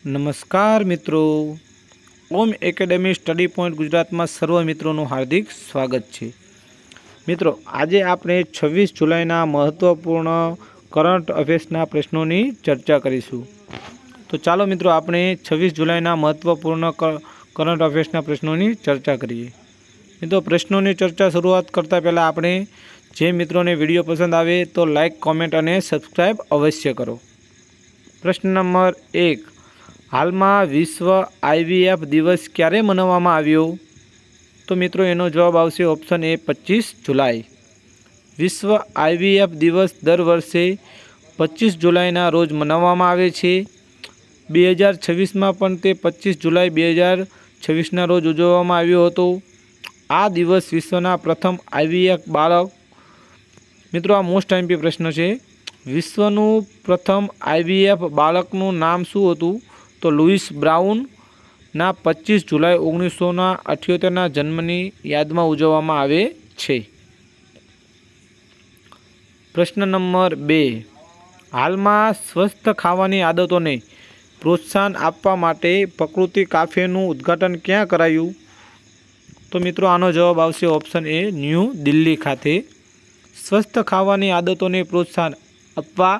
નમસ્કાર મિત્રો, ઓમ academy study point ગુજરાતમાં સર્વ મિત્રોનું હાર્દિક સ્વાગત છે। મિત્રો, આજે આપણે 26 જુલાઈના મહત્વપૂર્ણ કરંટ અફેર્સના પ્રશ્નોની ચર્ચા કરીશું। તો ચાલો મિત્રો, આપણે 26 જુલાઈના મહત્વપૂર્ણ કરંટ અફેર્સના પ્રશ્નોની ચર્ચા કરીએ। મિત્રો, પ્રશ્નોની ચર્ચા શરૂઆત કરતાં પહેલાં આપણે જે મિત્રોને વિડીયો પસંદ આવે તો લાઇક, કોમેન્ટ અને સબસ્ક્રાઈબ અવશ્ય કરો। પ્રશ્ન નંબર 1, હાલમાં વિશ્વ IVF દિવસ ક્યારે મનાવવામાં આવ્યો? તો મિત્રો, એનો જવાબ આવશે ઓપ્શન એ 25 જુલાઈ। વિશ્વ IVF દિવસ દર વર્ષે 25 જુલાઈના રોજ મનાવવામાં આવે છે। 2026માં પણ તે 25 જુલાઈ 2026ના રોજ ઉજવવામાં આવ્યો હતો। આ દિવસ વિશ્વના પ્રથમ IVF બાળક, મિત્રો આ મોસ્ટ ટાઈમ્પી પ્રશ્ન છે, વિશ્વનું પ્રથમ IVF બાળકનું નામ શું હતું? તો લુઈસ બ્રાઉનના 25 જુલાઈ 1978ના જન્મની યાદમાં ઉજવવામાં આવે છે। પ્રશ્ન નંબર 2, હાલમાં સ્વસ્થ ખાવાની આદતોને પ્રોત્સાહન આપવા માટે પ્રકૃતિ કાફેનું ઉદ્ઘાટન ક્યાં કરાયું? તો મિત્રો, આનો જવાબ આવશે ઓપ્શન એ ન્યૂ દિલ્હી ખાતે। સ્વસ્થ ખાવાની આદતોને પ્રોત્સાહન આપવા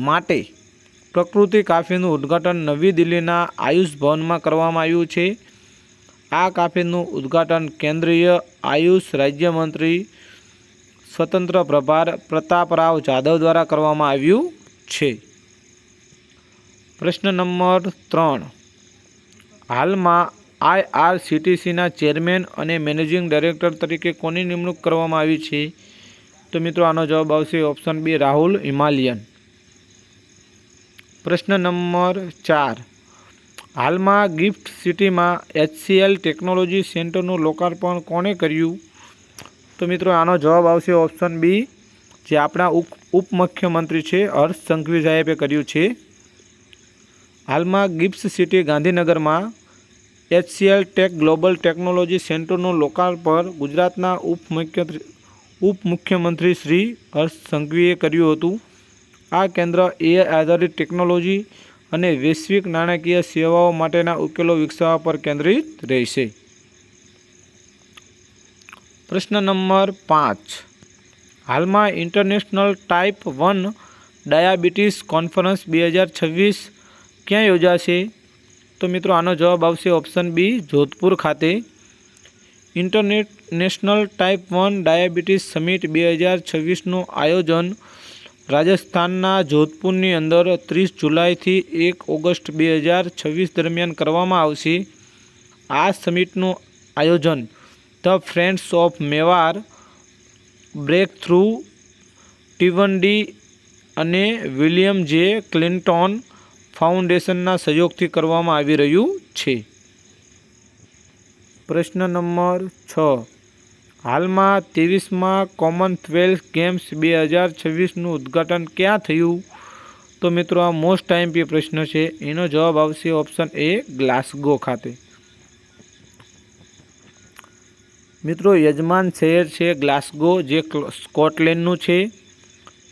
માટે પ્રકૃતિ કાફેનું ઉદ્ઘાટન નવી દિલ્હીના આયુષ ભવનમાં કરવામાં આવ્યું છે। આ કાફેનું ઉદ્ઘાટન કેન્દ્રીય આયુષ રાજ્યમંત્રી સ્વતંત્ર પ્રભાર પ્રતાપરાવ જાધવ દ્વારા કરવામાં આવ્યું છે। પ્રશ્ન નંબર 3, હાલમાં IRCTCના ચેરમેન અને મેનેજિંગ ડાયરેક્ટર તરીકે કોની નિમણૂક કરવામાં આવી છે? તો મિત્રો, આનો જવાબ આવશે ઓપ્શન બી રાહુલ હિમાલયન। પ્રશ્ન નંબર 4, હાલમાં ગિફ્ટ સિટીમાં HCL ટેકનોલોજી સેન્ટરનું લોકાર્પણ કોણે કર્યું? તો મિત્રો, આનો જવાબ આવશે ઓપ્શન બી, જે આપણા ઉપમુખ્યમંત્રી છે હર્ષ સંઘવી સાહેબે કર્યું છે। હાલમાં ગિફ્ટ સિટી ગાંધીનગરમાં HCL ટેક ગ્લોબલ ટેકનોલોજી સેન્ટરનું લોકાર્પણ ગુજરાતના ઉપમુખ્યમંત્રી શ્રી હર્ષ સંઘવીએ કર્યું હતું। આ કેન્દ્ર AI આધારિત ટેકનોલોજી અને વૈશ્વિક નાણાકીય સેવાઓ માટેના ઉકેલો વિકસાવવા પર કેન્દ્રિત રહેશે। પ્રશ્ન નંબર 5, હાલમાં ઇન્ટરનેશનલ ટાઈપ 1 ડાયાબિટીસ કોન્ફરન્સ 2026 ક્યાં યોજાશે? તો મિત્રો, આનો જવાબ આવશે ઓપ્શન બી જોધપુર ખાતે। ઇન્ટરનેશનલ ટાઈપ 1 ડાયાબિટીસ સમિટ 2026નું આયોજન રાજસ્થાનના જોધપુરની અંદર 30 જુલાઈથી 1 ઓગસ્ટ 2026 દરમિયાન કરવામાં આવશે। આ સમિટનું આયોજન the friends of Mewar, break through T1D અને વિલિયમ જે ક્લિન્ટન ફાઉન્ડેશનના સહયોગથી કરવામાં આવી રહ્યું છે। પ્રશ્ન નંબર 6, હાલમાં 23મા કોમનવેલ્થ ગેમ્સ 2026નું ઉદ્ઘાટન ક્યાં થયું? તો મિત્રો, આ મોસ્ટ ટાઈમ્પી પ્રશ્ન છે, એનો જવાબ આવશે ઓપ્શન એ ગ્લાસગો ખાતે। મિત્રો, યજમાન શહેર છે ગ્લાસગો, જે સ્કોટલેન્ડનું છે।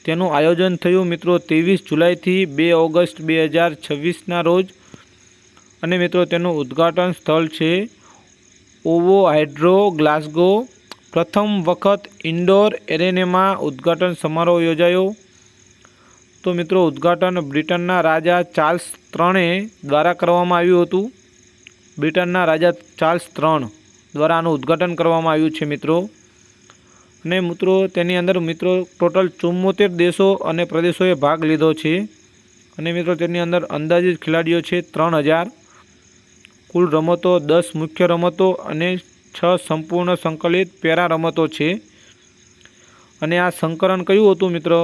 તેનું આયોજન થયું મિત્રો 23 જુલાઈથી 2 ઓગસ્ટ 2026ના રોજ, અને મિત્રો તેનું ઉદ્ઘાટન સ્થળ છે ઓવો હાઇડ્રો ગ્લાસગો। પ્રથમ વખત ઇન્ડોર એરેનામાં ઉદ્ઘાટન સમારોહ યોજાયો। તો મિત્રો, ઉદ્ઘાટન બ્રિટનના રાજા ચાર્લ્સ III દ્વારા કરવામાં આવ્યું હતું। બ્રિટનના રાજા ચાર્લ્સ III દ્વારા આનું ઉદ્ઘાટન કરવામાં આવ્યું છે મિત્રો। અને મિત્રો, તેની અંદર મિત્રો ટોટલ 74 દેશો અને પ્રદેશોએ ભાગ લીધો છે। અને મિત્રો, તેની અંદર અંદાજિત ખેલાડીઓ છે 3000। કુલ રમતો 10 મુખ્ય રમતો અને 6 સંપૂર્ણ સંકલિત પેરા રમતો છે। અને આ સંકલન કયું હતું મિત્રો?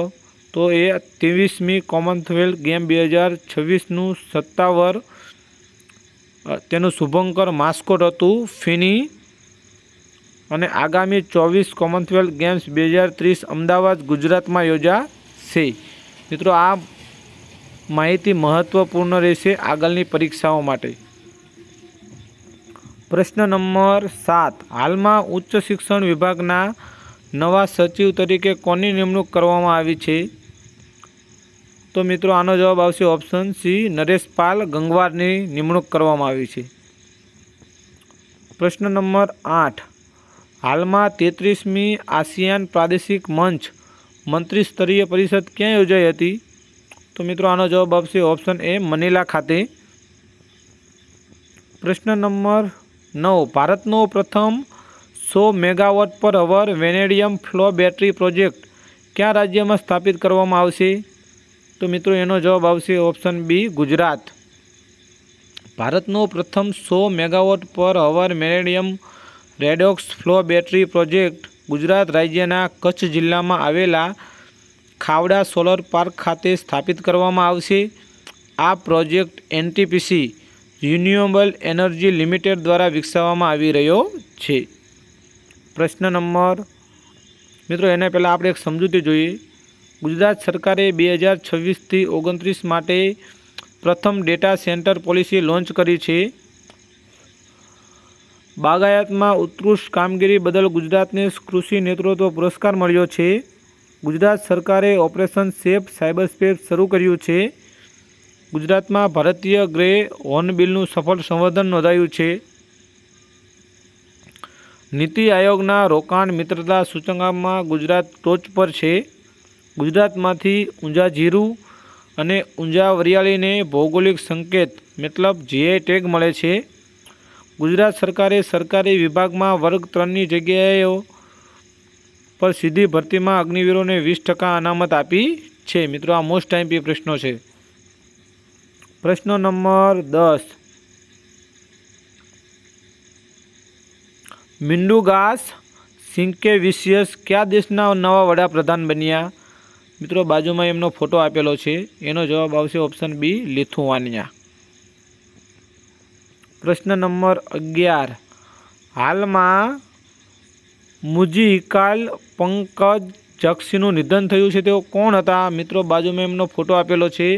તો એ 23મી કોમનવેલ્થ ગેમ 2026નું સત્તાવાર તેનું શુભંકર માસ્કોટ હતું ફિની। અને આગામી 24 કોમનવેલ્થ ગેમ્સ 2030 અમદાવાદ ગુજરાતમાં યોજાશે। મિત્રો, આ માહિતી મહત્વપૂર્ણ રહેશે આગળની પરીક્ષાઓ માટે। પ્રશ્ન નંબર 7, હાલમાં ઉચ્ચ શિક્ષણ વિભાગના નવા સચિવ તરીકે કોની નિમણૂક કરવામાં આવી છે? તો મિત્રો આનો જવાબ આવશે ઓપ્શન સી, નરેશપાલ ગંગવારની નિમણૂક કરવામાં આવી છે। પ્રશ્ન નંબર 8, હાલમાં 33મી આસિયાન પ્રાદેશિક મંચ મંત્રી સ્તરીય પરિષદ ક્યાં યોજાઈ હતી? તો મિત્રો આનો જવાબ આવશે ઓપ્શન એ, મનીલા ખાતે। પ્રશ્ન નંબર 9, ભારતનો પ્રથમ 100 megawatt per hour vanadium flow battery project કયા રાજ્યમાં સ્થાપિત કરવામાં આવશે? તો મિત્રો એનો જવાબ આવશે ઓપ્શન બી, ગુજરાત। ભારતનો પ્રથમ 100 megawatt per hour vanadium redox flow battery project Gujarat રાજ્યના કચ્છ જિલ્લામાં આવેલા ખાવડા સોલર પાર્ક ખાતે સ્થાપિત કરવામાં આવશે। આ project NTPC renewable energy limited દ્વારા વિકસાવવામાં આવી રહ્યો છે। પ્રશ્ન નંબર મિત્રો એના પહેલાં આપણે એક સમજૂતી જોઈએ। ગુજરાત સરકારે 2026થી 29 માટે પ્રથમ ડેટા સેન્ટર પોલિસી લોન્ચ કરી છે। બાગાયતમાં ઉત્કૃષ્ટ કામગીરી બદલ ગુજરાતને કૃષિ નેતૃત્વ પુરસ્કાર મળ્યો છે। ગુજરાત સરકારે ઓપરેશન સેફ સાયબર સ્પેસ શરૂ કર્યું છે। ગુજરાતમાં ભારતીય ગ્રે હોર્નબિલનું સફળ સંવર્ધન નોંધાયું છે। નીતિ આયોગના રોકાણ મિત્રતા સૂચકાંકમાં ગુજરાત ટોચ પર છે। ગુજરાતમાંથી ઊંઝા જીરું અને ઊંઝા વરિયાળીને ભૌગોલિક સંકેત મતલબ જીઆઈ ટેગ મળે છે। ગુજરાત સરકારે સરકારી વિભાગમાં વર્ગ 3ની જગ્યાઓ પર સીધી ભરતીમાં અગ્નિવીરોને 20% અનામત આપી છે। મિત્રો આ મોસ્ટ આઈએમપી પ્રશ્નો છે। પ્રશ્ન નંબર 10, મિન્ડુગાસ સિંકેવિસિયસ કયા દેશના નવા વડાપ્રધાન બન્યા? મિત્રો બાજુમાં એમનો ફોટો આપેલો છે, એનો જવાબ આવશે ઓપ્શન બી, લિથુઆનિયા। પ્રશ્ન નંબર 11, હાલમાં મુજીહિકાલ પંકજ જક્ષીનું નિધન થયું છે, તેઓ કોણ હતા? મિત્રો બાજુમાં એમનો ફોટો આપેલો છે,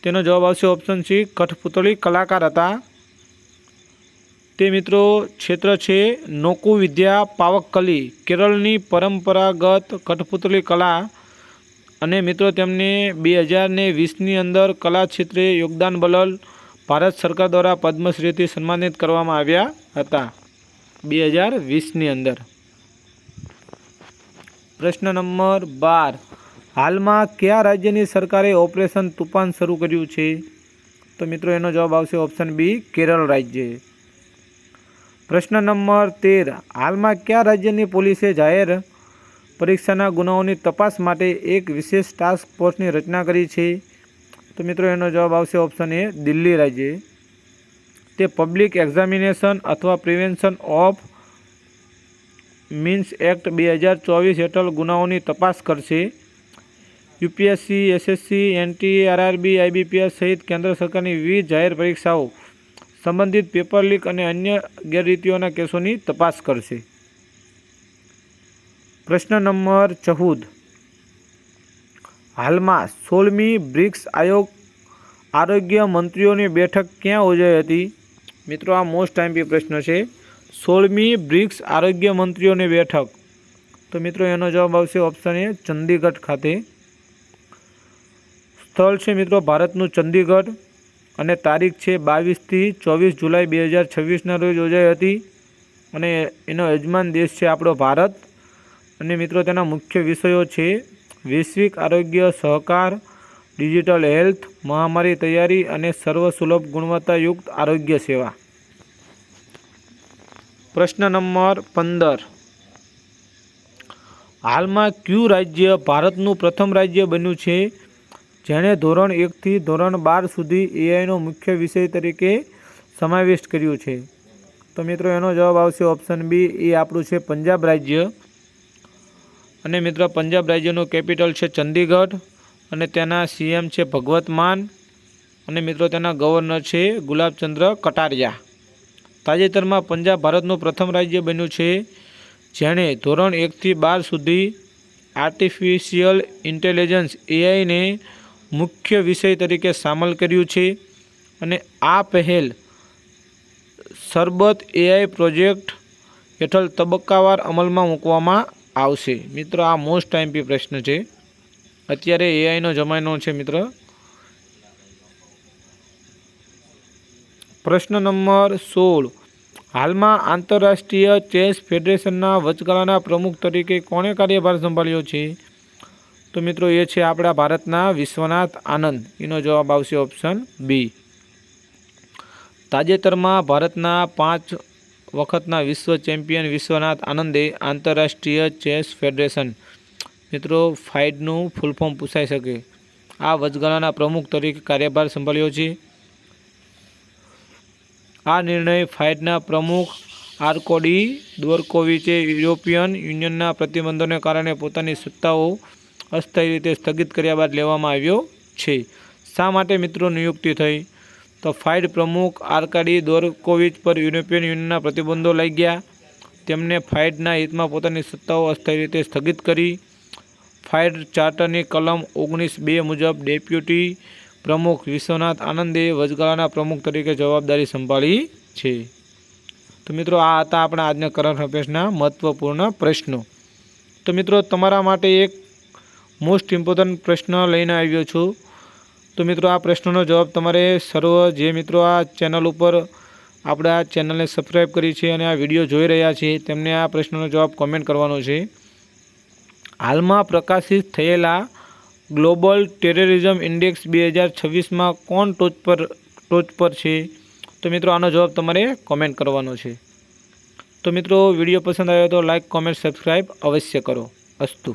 તેનો જવાબ આવશે ઓપ્શન સી, કઠપુતળી કલાકાર હતા। તે મિત્રો ક્ષેત્ર છે નોકુ વિદ્યા પાવક્કલી, કેરળની પરંપરાગત કઠપુતળી કલા, અને મિત્રો તેમને 2020ની અંદર કલા ક્ષેત્રે યોગદાન બદલ ભારત સરકાર દ્વારા પદ્મશ્રીથી સન્માનિત કરવામાં આવ્યા હતા 2020ની અંદર। પ્રશ્ન નંબર 12, હાલમાં કયા રાજ્યની સરકારે ઓપરેશન તુફાન શરૂ કર્યું છે? તો મિત્રો એનો જવાબ આવશે ઓપ્શન બી, કેરળ રાજ્ય। પ્રશ્ન નંબર 13, હાલમાં કયા રાજ્યની પોલીસે જાહેર પરીક્ષાના ગુનાઓની તપાસ માટે એક વિશેષ ટાસ્ક ફોર્સની રચના કરી છે? તો મિત્રો એનો જવાબ આવશે ઓપ્શન એ, દિલ્હી રાજ્ય। તે પબ્લિક એક્ઝામિનેશન અથવા પ્રિવેન્શન ઓફ મીન્સ એક્ટ 2024 હેઠળ ગુનાઓની તપાસ કરશે। યુપીએસસી, એસએસસી, એનટીઆરઆરબી, આઈબીપીએસ સહિત કેન્દ્ર સરકારની વિવિધ જાહેર પરીક્ષાઓ સંબંધિત પેપર લીક અને અન્ય ગેરરીતિઓના કેસોની તપાસ કરશે। પ્રશ્ન નંબર 14, હાલમાં 16મી બ્રિક્સ આરોગ્ય મંત્રીઓની બેઠક ક્યાં યોજાઈ હતી? મિત્રો આ મોસ્ટ આઈએમપી પ્રશ્ન છે। 16મી બ્રિક્સ આરોગ્ય મંત્રીઓની બેઠક, તો મિત્રો એનો જવાબ આવશે ઓપ્શન એ, ચંદીગઢ ખાતે। સ્થળ છે મિત્રો ભારતનું ચંદીગઢ, અને તારીખ છે 22થી 24 જુલાઈ 2026ના રોજ યોજાઈ હતી, અને એનો યજમાન દેશ છે આપણો ભારત। અને મિત્રો તેના મુખ્ય વિષયો છે વૈશ્વિક આરોગ્ય સહકાર, ડિજિટલ હેલ્થ, મહામારી તૈયારી અને સર્વસુલભ ગુણવત્તાયુક્ત આરોગ્ય સેવા। પ્રશ્ન નંબર 15, હાલમાં કયું રાજ્ય ભારતનું પ્રથમ રાજ્ય બન્યું છે જેણે ધોરણ 1થી ધોરણ 12 સુધી એઆઈનો મુખ્ય વિષય તરીકે સમાવિષ્ટ કર્યું છે? તો મિત્રો એનો જવાબ આવશે ઓપ્શન બી, એ આપણું છે પંજાબ રાજ્ય। અને મિત્રો પંજાબ રાજ્યનું કેપિટલ છે ચંદીગઢ, અને તેના સીએમ છે ભગવત માન, અને મિત્રો તેના ગવર્નર છે ગુલાબચંદ્ર કટારિયા। તાજેતરમાં પંજાબ ભારતનું પ્રથમ રાજ્ય બન્યું છે જેણે ધોરણ 1થી 12 સુધી આર્ટિફિશિયલ ઇન્ટેલિજન્સ એઆઈને મુખ્ય વિષય તરીકે સામેલ કર્યું છે, અને આ પહેલ સરબત એઆઈ પ્રોજેક્ટ હેઠળ તબક્કાવાર અમલમાં મૂકવામાં આવશે। મિત્રો આ મોસ્ટ આઈએમપી પ્રશ્ન છે, અત્યારે એઆઈનો જમાનો છે મિત્ર। પ્રશ્ન નંબર 16, હાલમાં આંતરરાષ્ટ્રીય ચેસ ફેડરેશનના વચગાળાના પ્રમુખ તરીકે કોણે કાર્યભાર સંભાળ્યો છે? તો મિત્રો એ છે આપણા ભારતના વિશ્વનાથ આનંદ। એનો જવાબ આવશે ઓપ્શન બી। તાજેતરમાં ભારતના 5 વખતના વિશ્વ ચેમ્પિયન વિશ્વનાથ આનંદે આંતરરાષ્ટ્રીય ચેસ ફેડરેશન મિત્રો ફાઇડનું ફૂલ ફોર્મ પૂછાઈ શકે, આ વચગાળાના પ્રમુખ તરીકે કાર્યભાર સંભાળ્યો છે। આ નિર્ણય ફાઇડના પ્રમુખ આર્કોડી દોર્કોવિચે યુરોપિયન યુનિયનના પ્રતિબંધોને કારણે પોતાની સત્તાઓ અસ્થાયી રીતે સ્થગિત કર્યા બાદ લેવામાં આવ્યો છે। શા માટે મિત્રો નિયુક્તિ થઈ? તો ફાઇડ પ્રમુખ આર્કાડી દોર્કોવિચ પર યુરોપિયન યુનિયનના પ્રતિબંધો લાગ્યા, તેમને ફાઇડના હિતમાં પોતાની સત્તાઓ અસ્થાયી રીતે સ્થગિત કરી। ફાઇડ ચાર્ટરની કલમ 19(2) મુજબ ડેપ્યુટી પ્રમુખ વિશ્વનાથ આનંદે વચગાળાના પ્રમુખ તરીકે જવાબદારી સંભાળી છે। તો મિત્રો આ હતા આપણા આજના કરંટ અફેર્સના મહત્વપૂર્ણ પ્રશ્નો। તો મિત્રો તમારા માટે એક મોસ્ટ ઇમ્પોર્ટન્ટ પ્રશ્ન લઈને આવ્યો છું। તો મિત્રો આ પ્રશ્નનો જવાબ તમારે સર્વ જે મિત્રો આ ચેનલ ઉપર આપણે આ ચેનલને સબસ્ક્રાઈબ કરી છે અને આ વિડીયો જોઈ રહ્યા છે તેમને આ પ્રશ્નનો જવાબ કોમેન્ટ કરવાનો છે। હાલમાં પ્રકાશિત થયેલા ગ્લોબલ ટેરરિઝમ ઇન્ડેક્સ 2026માં કોણ ટોચ પર છે? તો મિત્રો આનો જવાબ તમારે કોમેન્ટ કરવાનો છે। તો મિત્રો વિડીયો પસંદ આવ્યો તો લાઇક, કોમેન્ટ, સબસ્ક્રાઈબ અવશ્ય કરો। અસ્તુ।